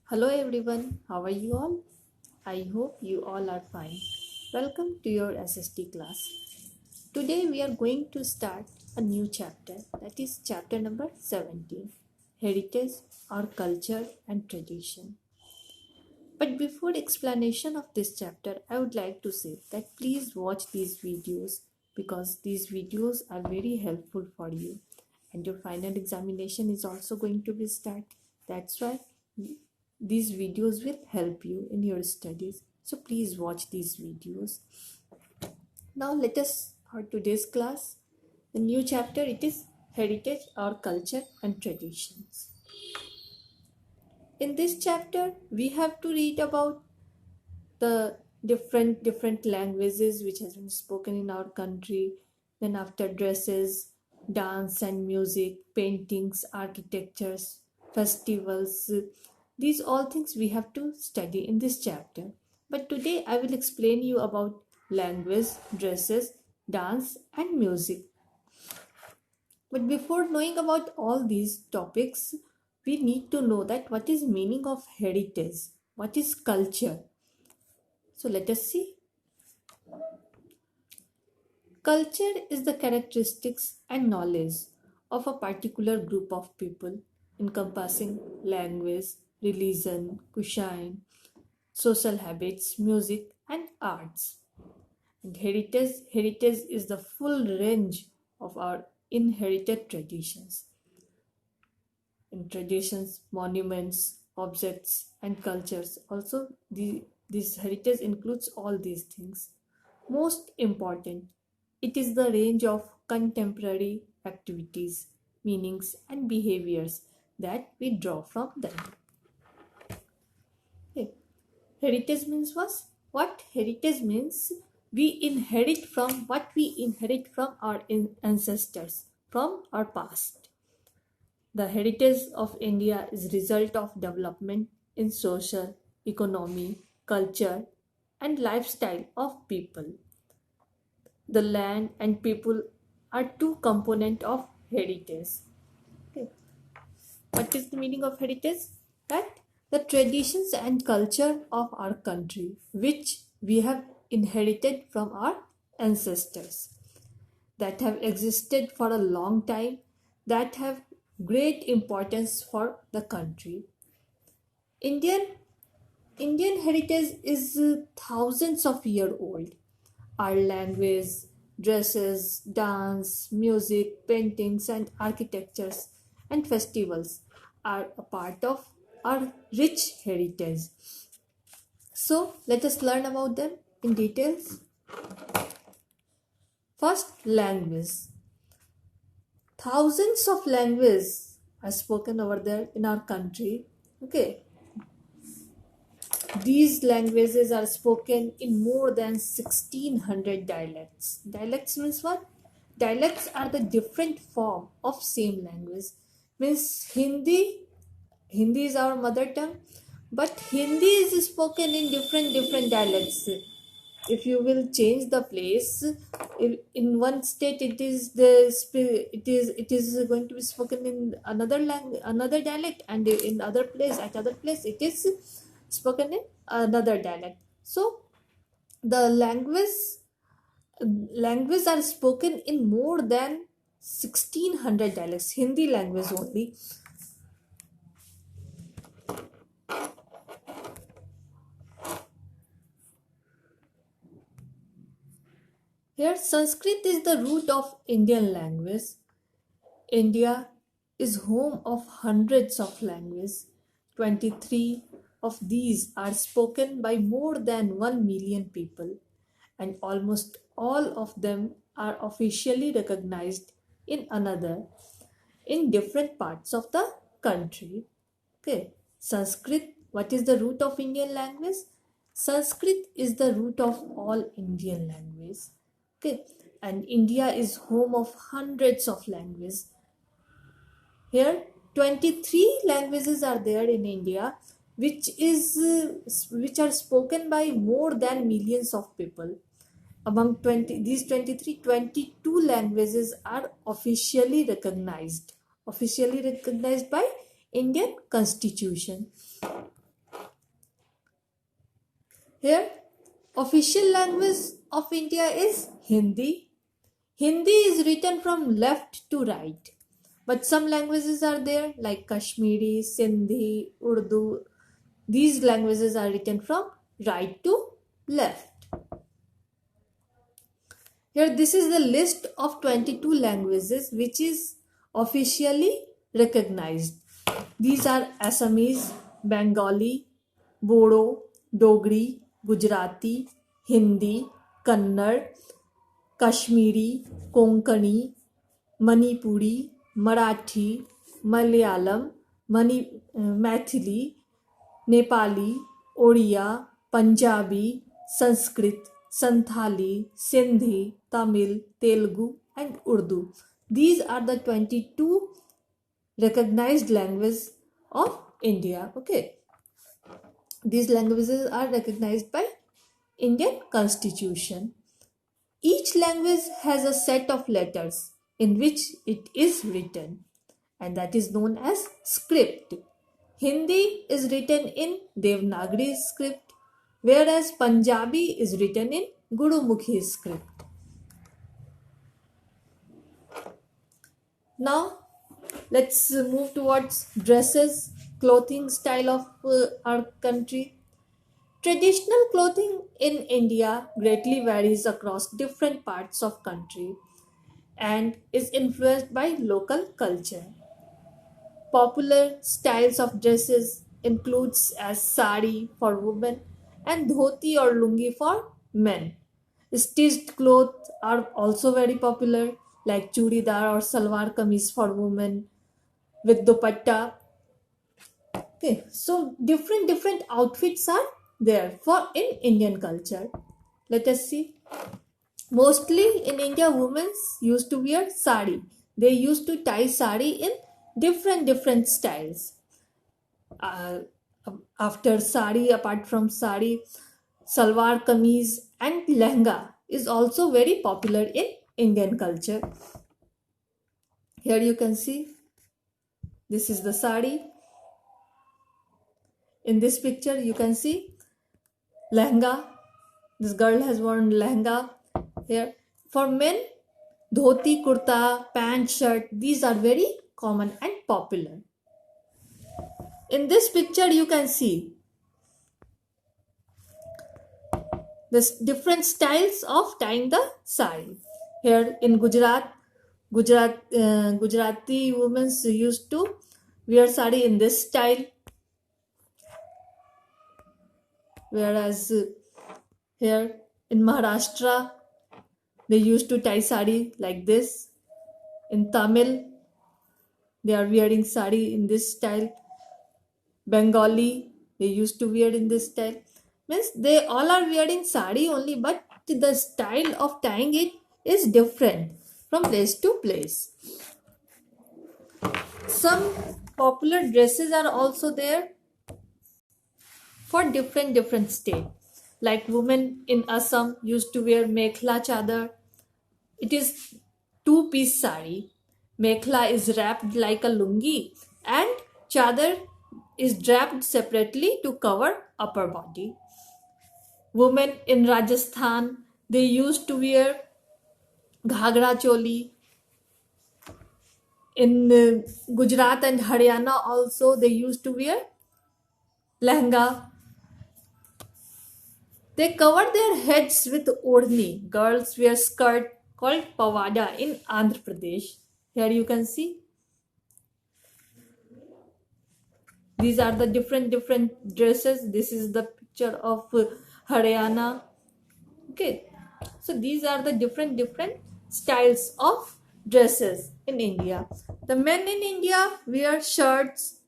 Hello everyone, how are you all? I hope you all are fine. Welcome to your SST class. Today we are going to start a new chapter, that is chapter number 17, Heritage, our Culture and Tradition. But before explanation of this chapter, I would like to say that please watch these videos because these videos are very helpful for you and your final examination is also going to be start. That's why these videos will help you in your studies. So please watch these videos. Now let us for today's class. The new chapter it is Heritage, our Culture and Traditions. In this chapter, we have to read about the different languages which has been spoken in our country. Then after dresses, dance and music, paintings, architectures, festivals, these all things we have to study in this chapter. But today I will explain you about language, dresses, dance and music. But before knowing about all these topics, we need to know that what is meaning of heritage, what is culture. So let us see. Culture is the characteristics and knowledge of a particular group of people encompassing language, religion, cuisine, social habits, music and arts. And heritage is the full range of our inherited traditions. In traditions, monuments, objects and cultures. Also, this heritage includes all these things. Most important, it is the range of contemporary activities, meanings, and behaviors that we draw from them. Okay. Heritage means what? Heritage means we inherit from what we inherit from our ancestors, from our past. The heritage of India is result of development in social, economy, culture, and lifestyle of people. The land and people are two components of heritage. Okay. What is the meaning of heritage? That the traditions and culture of our country which we have inherited from our ancestors that have existed for a long time, that have great importance for the country. Indian Indian heritage is thousands of years old. Our language, dresses, dance, music, paintings, and architectures and festivals are a part of our rich heritage. So, let us learn about them in details. First, language. Thousands of languages are spoken over there in our country. Okay, these languages are spoken in more than 1600 dialects. Dialects means what? Dialects are the different form of same language. Means Hindi is our mother tongue, but Hindi is spoken in different dialects. If you will change the place, in one state it is going to be spoken in another another dialect, and in other place at other place it is spoken in another dialect. So the language are spoken in more than 1600 dialects. Hindi language only. Here Sanskrit is the root of Indian language. India is home of hundreds of languages. 23 of these are spoken by more than 1 million people, and almost all of them are officially recognized in different parts of the country. Okay, Sanskrit, what is the root of Indian language? Sanskrit is the root of all Indian language. Okay, and India is home of hundreds of languages. Here 23 languages are there in India, which are spoken by more than millions of people. Among 20 these 23, 22 languages are officially recognized by Indian Constitution. Here, official language of India is Hindi. Hindi is written from left to right, but some languages are there like Kashmiri, Sindhi, Urdu. These languages are written from right to left. Here, this is the list of 22 languages which is officially recognized. These are Assamese, Bengali, Bodo, Dogri, Gujarati, Hindi, Kannada, Kashmiri, Konkani, Manipuri, Marathi, Malayalam, Maithili, Nepali, Oriya, Punjabi, Sanskrit, Santhali, Sindhi, Tamil, Telugu, and Urdu. These are the 22 recognized languages of India. Okay. These languages are recognized by Indian Constitution. Each language has a set of letters in which it is written, and that is known as script. Hindi is written in Devanagari script, whereas Punjabi is written in Gurumukhi script. Now, let's move towards dresses, clothing style of our country. Traditional clothing in India greatly varies across different parts of country and is influenced by local culture. Popular styles of dresses includes as sari for women and dhoti or lungi for men. Stitched clothes are also very popular like churidar or salwar kameez for women with dupatta. Okay, so different outfits are there for in Indian culture. Let us see. Mostly in India, women used to wear sari. They used to tie sari in different styles. Uh, After sari, apart from sari, salwar kameez and lehenga is also very popular in Indian culture. Here you can see this is the sari. In this picture you can see lehenga. This girl has worn lehenga here. For men, dhoti, kurta, pant, shirt, these are very common and popular. In this picture you can see this different styles of tying the sari. Here in Gujarati women used to wear sari in this style, whereas here in Maharashtra they used to tie sari like this. In Tamil they are wearing sari in this style. Bengali they used to wear in this style. Means they all are wearing sari only, but the style of tying it is different from place to place. Some popular dresses are also there for different state. Like women in Assam used to wear mekhla chadar. It is two-piece sari. Mekhla is wrapped like a lungi and chadar is draped separately to cover upper body. Women in Rajasthan, they used to wear ghagra choli. In Gujarat and Haryana also they used to wear lehenga. They cover their heads with odhni. Girls wear skirt called pawada in Andhra Pradesh. Here you can see. These are the different dresses. This is the picture of Haryana. Okay. So these are the different styles of dresses in India. The men in India wear shirts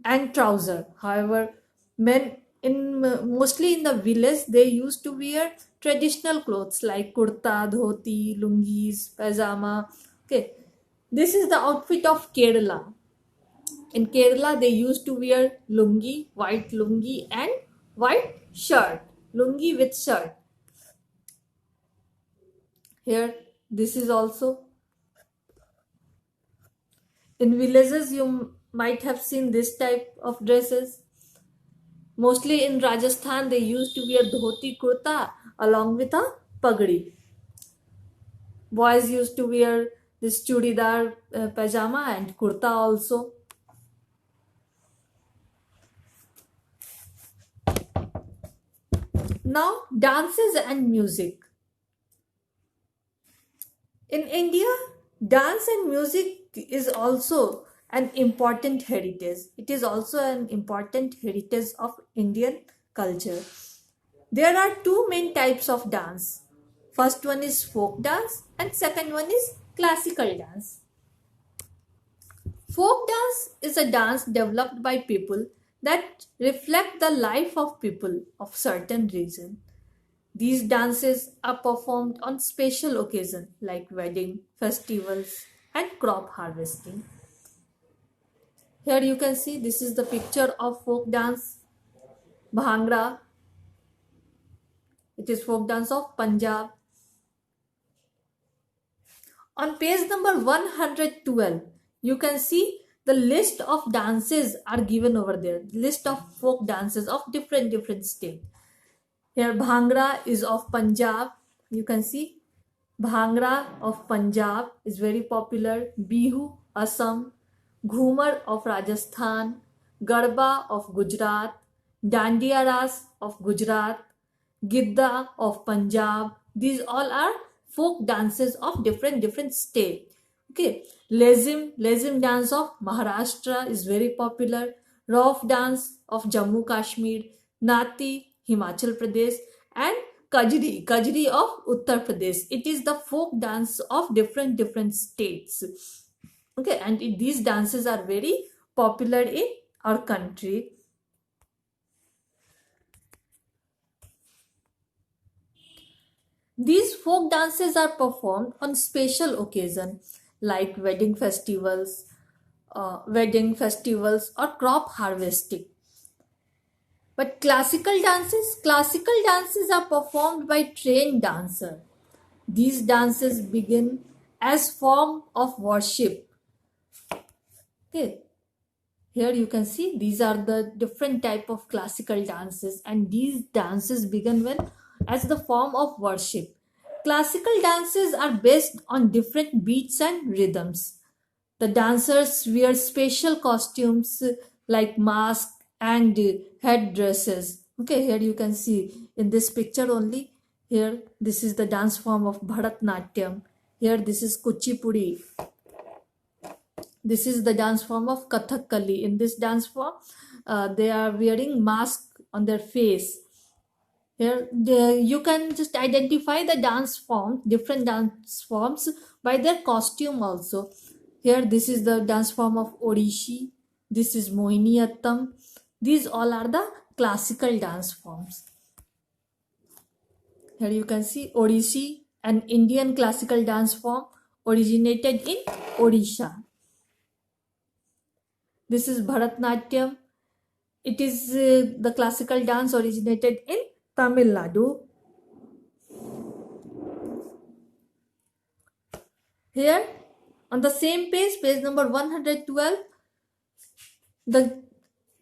and trouser. However, men in mostly in the village they used to wear traditional clothes like kurta, dhoti, lungis, pajama. Okay, this is the outfit of Kerala. In Kerala they used to wear lungi, white lungi and white shirt, lungi with shirt. Here this is also in villages you might have seen this type of dresses. Mostly in Rajasthan, they used to wear dhoti kurta along with a pagdi. Boys used to wear this chudidar pajama and kurta also. Now, dances and music. In India, dance and music is also an important heritage. It is also an important heritage of Indian culture. There are two main types of dance. First one is folk dance and second one is classical dance. Folk dance is a dance developed by people that reflect the life of people of certain region. These dances are performed on special occasions like wedding, festivals, and crop harvesting. Here you can see this is the picture of folk dance Bhangra. It is folk dance of Punjab. On page number 112, you can see the list of dances are given over there. List of folk dances of different states. Here Bhangra is of Punjab. You can see Bhangra of Punjab is very popular. Bihu, Assam. Ghumar of Rajasthan. Garba of Gujarat. Dandiya Ras of Gujarat. Gidda of Punjab. These all are folk dances of different states. Okay, Lezim dance of Maharashtra is very popular. Rauf dance of Jammu Kashmir. Nati, Himachal Pradesh, and Kajri of Uttar Pradesh. It is the folk dance of different states. Okay, and these dances are very popular in our country. These folk dances are performed on special occasions like wedding festivals or crop harvesting. But classical dances are performed by trained dancers. These dances begin as form of worship. Okay, here you can see these are the different type of classical dances, and these dances begin when as the form of worship. Classical dances are based on different beats and rhythms. The dancers wear special costumes like masks and headdresses. Okay, here you can see in this picture only. Here, this is the dance form of Bharatnatyam. Here, this is Kuchipudi. This is the dance form of Kathakali. In this dance form, they are wearing mask on their face. Here, you can just identify the dance form, different dance forms by their costume also. Here, this is the dance form of Odishi. This is Mohiniyattam. These all are the classical dance forms. Here you can see Odissi, an Indian classical dance form originated in Odisha. This is Bharatnatyam. It is the classical dance originated in Tamil Nadu. Here on the same page number 112, the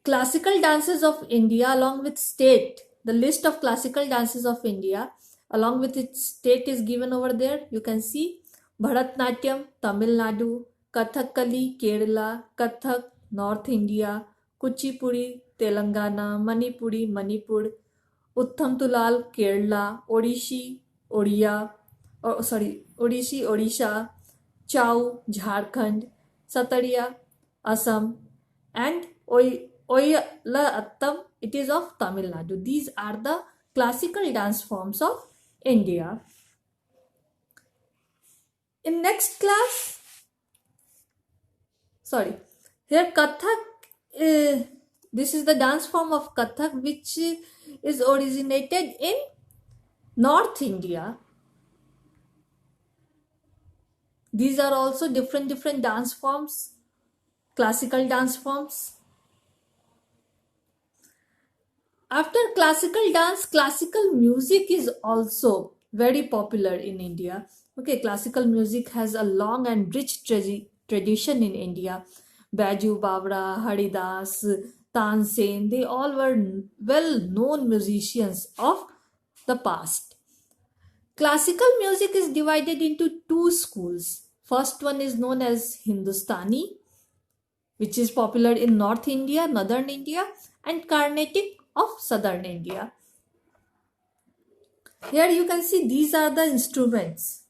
classical dances of India along with state. The list of classical dances of India along with its state is given over there. You can see Bharatnatyam, Tamil Nadu, Kathakali, Kerala, Kathak, North India, Kuchipudi, Telangana, Manipuri, Manipur, Uttam Tulal, Kerala, Odissi, Odisha, Chau, Jharkhand, Satariya, Assam, and Attam, it is of Tamil Nadu. These are the classical dance forms of India. In next class, here Kathak, this is the dance form of Kathak which is originated in North India. These are also different dance forms, classical dance forms. After classical dance, classical music is also very popular in India. Okay, classical music has a long and rich tradition in India. Baju Babra, Haridas, Tansen, they all were well known musicians of the past. Classical music is divided into two schools. First one is known as Hindustani, which is popular in North India, Northern India, and Carnatic of Southern India. Here you can see these are the instruments.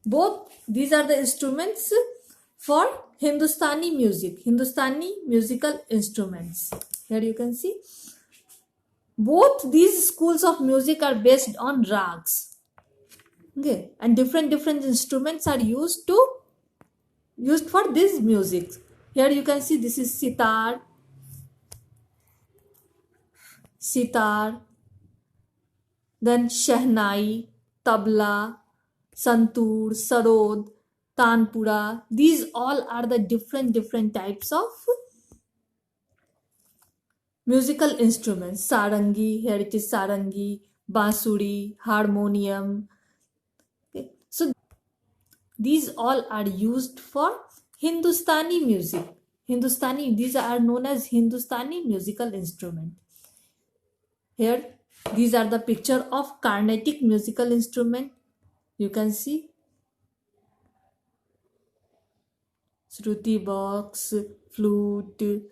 Both these are the instruments for Hindustani music, Hindustani musical instruments. Here you can see both these schools of music are based on rags. Okay, and different instruments are used for this music. Here you can see this is sitar, then shehnai, tabla, santur, sarod, tanpura. These all are the different types of musical instruments. Sarangi, here it is sarangi, bansuri, harmonium. Okay. So these all are used for Hindustani music. Hindustani, these are known as Hindustani musical instrument. Here, these are the picture of Carnatic musical instrument. You can see Shruti box, flute,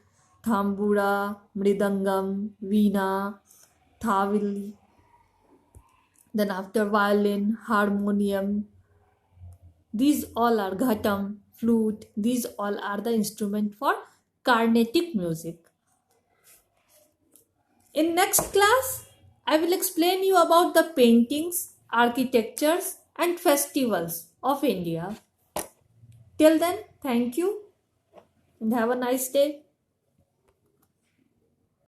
thambura, mridangam, veena, thavili. Then after violin, harmonium. These all are ghatam, flute. These all are the instrument for Carnatic music. In next class, I will explain you about the paintings, architectures and festivals of India. Till then, thank you and have a nice day.